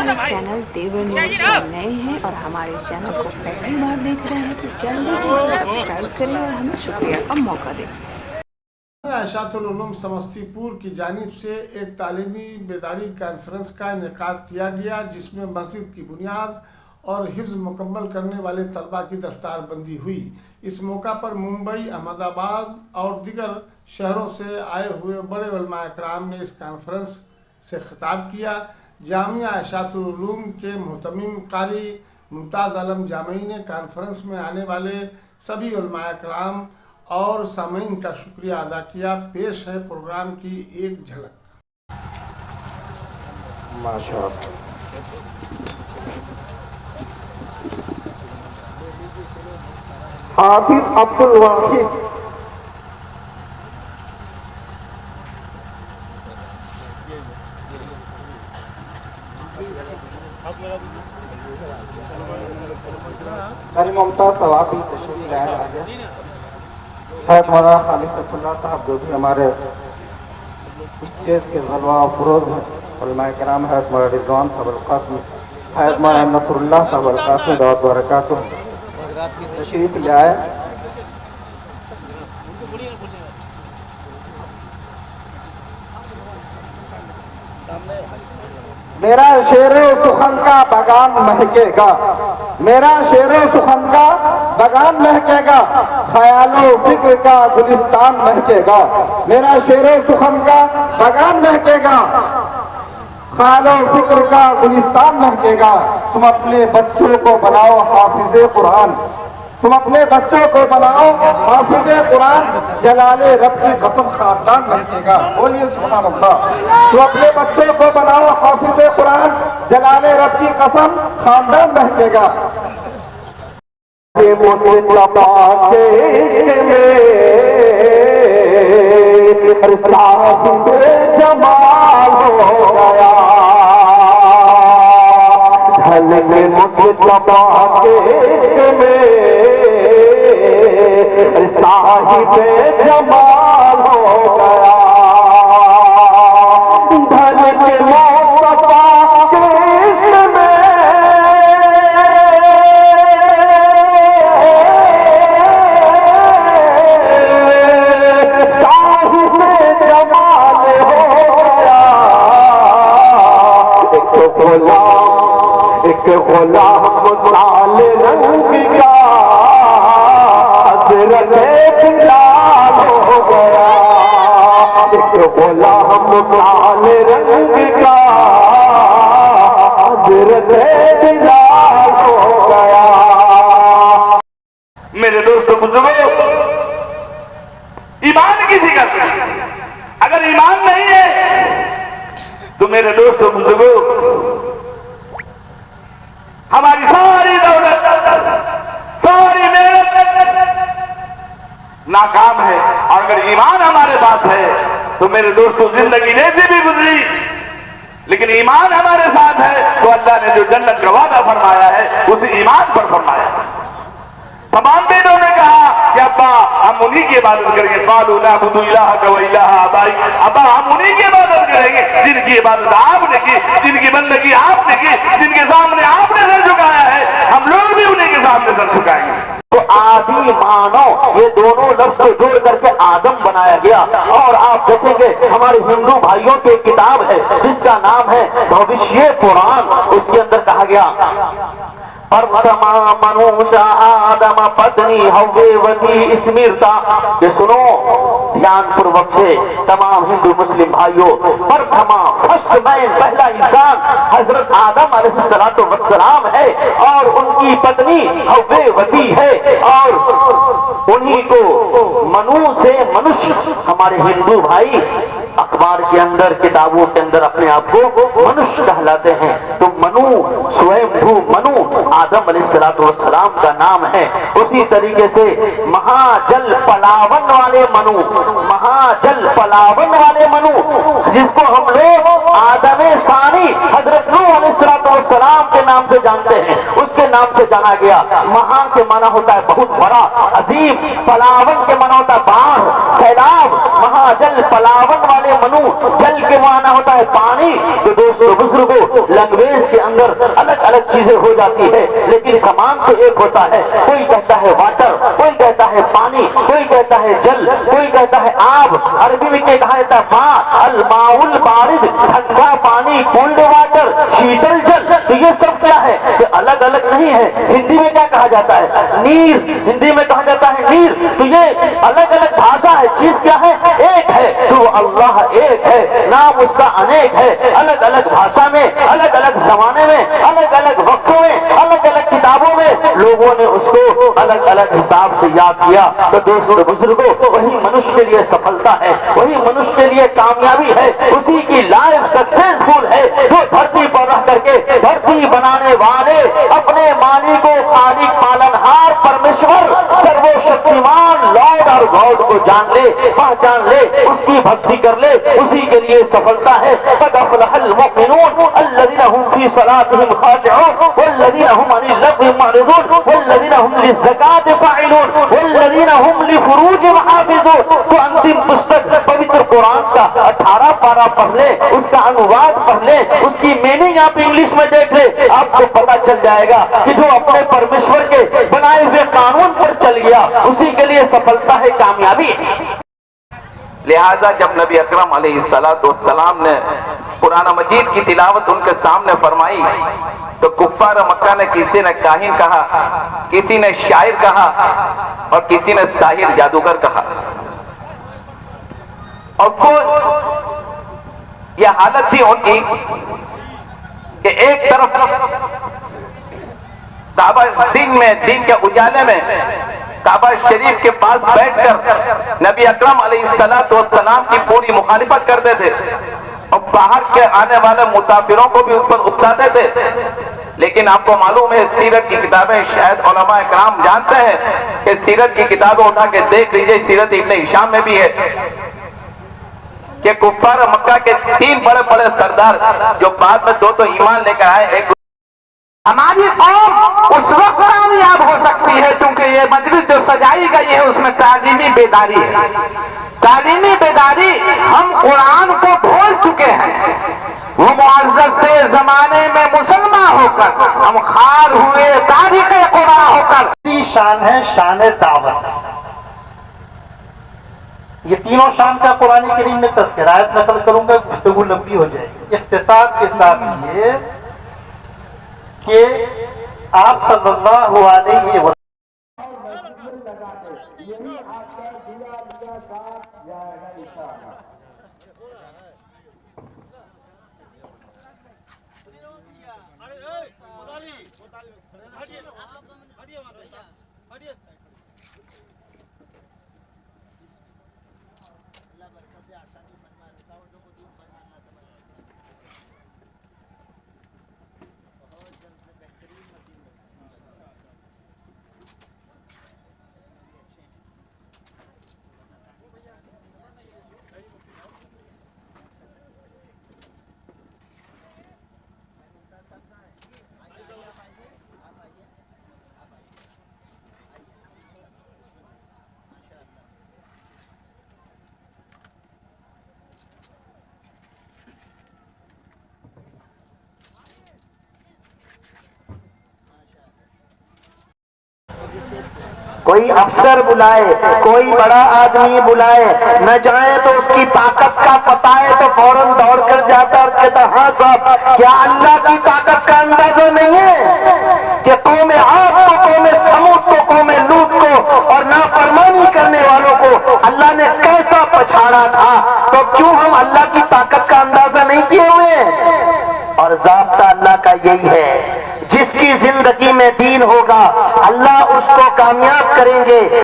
हमारे चैनल देवर न्यूज पर नए हैं और हमारे चैनल को पहली बार देख रहे हैं तो जल्दी से सब्सक्राइब करें और हमें शुक्रिया का मौका दें। आयशातुल उलूम समस्तीपुर की जानिब से एक तालीमी बेदारी कॉन्फ्रेंस का इनेकाद किया गया, जिसमें मस्जिद की बुनियाद और हिफ्ज़ मुकम्मल करने वाले तलबा की दस्तारबंदी हुई। इस मौका पर मुंबई, अहमदाबाद और दीगर शहरों से आए हुए बड़े उलमाए कराम ने इस कॉन्फ्रेंस से खिताब किया। जामिया आयशातुल उलूम के मुहतमिम कारी मुमताज़ आलम जामई ने कॉन्फ्रेंस में आने वाले सभी उलमाए कराम और सामीन का शुक्रिया अदा किया। पेश है प्रोग्राम की एक झलक। माशाअल्लाह। हाफिज अब्दुल वाहिद मुमताज सवाबी तशरीफ लाए है मौलाना खालिद सैफुल्लाह साहब, जो भी हमारे स्टेज के गलवा फरोज हैं, उलमाए किराम है मौलाना रिजवान साहब अल-कासिम, है मौलाना नसरुल्लाह साहब अल-कासिम दावत बरकातुहू तशरीफ ले आए। मेरा शेर सुखन का बगान महकेगा, मेरा शेर सुखन का बगान महकेगा, ख्यालो फिक्र का गुलिस्तान महकेगा। मेरा शेर सुखन का बगान महकेगा, ख्यालो फिक्र का गुलिस्तान महकेगा। तुम अपने बच्चों को बनाओ हाफिज़े कुरान, तुम अपने बच्चों को बनाओ हाफिज़े कुरान, जलाले रब की कसम खानदान महकेगा। बोलिए सुभान अल्लाह। तुम अपने बच्चों को बनाओ हाफिज़े कुरान, जलाले रब की कसम खानदान महकेगा। साहिब जमाल हो गया, ढल में मुस्तफा के इश्क में साहिब जमाल हो गया, ढल के मुस्तफा के इश्क में साहिब जमाल हो गया। एक गुलाम लाल रंग का हज़रत बिलाल हो गया, एक गुलाम लाल रंग का हज़रत बिलाल हो गया। मेरे दोस्तों बुजुर्गों, ईमान की फिक्र, अगर ईमान नहीं है तो मेरे दोस्तों बुजुर्गों, हमारी सारी दौलत, सारी मेहनत नाकाम है। और अगर ईमान हमारे पास है तो मेरे दोस्तों, जिंदगी जैसे भी गुजरी लेकिन ईमान हमारे साथ है तो अल्लाह ने जो जन्नत का वादा फरमाया है उस ईमान पर फरमाया है। तमाम बेटों ने कहा कि अब्बा हम उन्हीं की इबादत करेंगे, क़ालू नअबुदु इलाहक व इलाहा आबाई, अब्बा हम उन्हीं की इबादत करेंगे जिनकी इबादत आपने की, जिनकी बंदगी आपने की, जिनके सामने आपने सर झुकाया है, हम लोग भी उन्हीं के सामने सर झुकाएंगे। तो आदि मानव ये दोनों लफ्ज को जोड़ करके आदम बनाया गया। और आप देखेंगे हमारे हिंदू भाइयों की किताब है जिसका नाम है भविष्य पुराण, उसके अंदर कहा गया मनुष्य आदम पत्नी हव्वेवती स्मृता। ये सुनो ध्यान पूर्वक से तमाम हिंदू मुस्लिम भाइयों, प्रथमा फर्स्ट मैन, पहला इंसान हजरत आदम अलैहिस्सलातु वस्सलाम है और उनकी पत्नी हव्वेवती है और उन्हीं को मनु से मनुष्य, हमारे हिंदू भाई अखबार के अंदर किताबों के अंदर अपने आप को मनुष्य कहलाते हैं। तो मनु स्वयंभू मनु आदम अलैहिस्सलातु वस्सलाम का नाम है। उसी तरीके से महाजल पलावन वाले मनु, महाजल पलावन वाले मनु जिसको हम लोग आदम सानी हजरत नूह अलैहिस्सलातु वस्सलाम के नाम से जानते हैं, उसके नाम से जाना गया। महान के माना होता है बहुत बड़ा, अजीम। पलावन के माना होता है बाढ़, सैलाब, महाजल, पलावन वाले मनु। जल के माना होता है पानी। तो दोस्तों बुजुर्गों, लैंग्वेज के अंदर अलग अलग चीजें हो जाती है, लेकिन समान तो एक होता है। कोई कहता है वाटर, कोई कहता है पानी, कोई कहता है जल, कोई कहता है आब। अरबी में कहा जाता है मा, अल माउल बारिद, ठंडा पानी, कोल्ड वाटर, शीतल जल। तो ये सब क्या है? ये अलग अलग नहीं है। हिंदी में क्या कहा जाता है? नीर। हिंदी में कहा जाता है नीर। तो ये अलग अलग भाषा है, चीज क्या है? एक है। तो अल्लाह एक है, नाम उसका अनेक है। अलग अलग भाषा में, अलग अलग जमाने में, अलग अलग वक्तों में, अलग अलग किताबों में लोगों ने उसको अलग अलग हिसाब से याद किया। तो दोस्तों बुजुर्गों, वही मनुष्य के लिए सफलता है, वही मनुष्य के लिए कामयाबी है, उसी की लाइफ सक्सेसफुल है जो धरती पर रह करके धरती बनाने वाले अपने मालिक को, खालिक, पालनहार, परमेश्वर, सर्वशक्तिमान लॉर्ड और गॉड को जान ले, पहचान ले, उसकी भक्ति कर ले, उसी के लिए सफलता है। क़द अफ़लहल मुमिनून अल्लज़ीना हुम फी सलातिहिम खाशिऊन वल्लज़ीना हुम अनिल लग़्वी मुअरिदून वल्लज़ीना हुम लिज़्ज़काति फ़ाइलून वल्लज़ीना हुम लिफ़ुरूजिहिम हाफ़िज़ून। तो अंतिम पुस्तक पवित्र कुरान का 18 पारा पढ़ ले, उसका अनुवाद पढ़ ले, उसकी मीनिंग आप इंग्लिश में देख ले, आपको पता चल जाएगा कि जो अपने परमेश्वर के बनाए हुए कानून पर चल गया, उसी के लिए सफलता है, कामयाबी है। लिहाजा जब नबी अकरम अलैहिस्सलाम ने कुरान मजीद की तिलावत उनके सामने फरमाई, तो कुफ्फार मक्का ने किसी ने काहिन कहा, किसी ने शायर कहा और किसी ने साहिर, जादूगर कहा। और वो यह हालत थी उनकी कि एक तरफ काबा दिन के उजाले में काबा शरीफ के पास बैठकर नबी अकरम अलैहिस्सलाम की पूरी मुखालिफत करते थे और बाहर के आने वाले मुसाफिरों को भी उस पर उकसाते थे। लेकिन आपको मालूम है, सीरत की किताबें शायद उलमा इकराम जानते हैं कि सीरत की किताबें उठा के देख लीजिए, सीरत इब्ने हिशाम में भी है कि कुफ्फार मक्का के 3 बड़े बड़े सरदार जो बाद में 2 तो ईमान लेकर आए। एक हमारी कौम उस वक्त कामयाब हो सकती है क्योंकि ये मजलिस जो सजाई गई है उसमें तालीमी बेदारी है। तालीमी बेदारी, हम कुरान को भूल चुके हैं। वो मुअज़्ज़ज़ थे जमाने में मुसलमान होकर, हम खार हुए तारीख कुरान होकर। शान है शान दावत। ये तीनों शान का कुरान करीम में तज़किरात नकल करूंगा, गुफ्तगू लंबी हो जाएगी। इख्तिसार के साथ ये कि आप सल्लल्लाहु अलैहि वसल्लम कोई अफसर बुलाए, कोई बड़ा आदमी बुलाए, न जाए तो उसकी ताकत का पता है तो फौरन दौड़ कर जाता और कहता, हाँ साहब, क्या अल्लाह की ताकत का अंदाजा नहीं है कि कौम आद को, कौम समूद को, कौम लूत को और नाफरमानी करने वालों को अल्लाह ने कैसा पछाड़ा था? तो क्यों हम अल्लाह की ताकत का अंदाजा नहीं किए हुए? और ज़ाब्ता अल्लाह का यही है, जिसकी जिंदगी में दीन होगा अल्लाह उसको कामयाब करेंगे।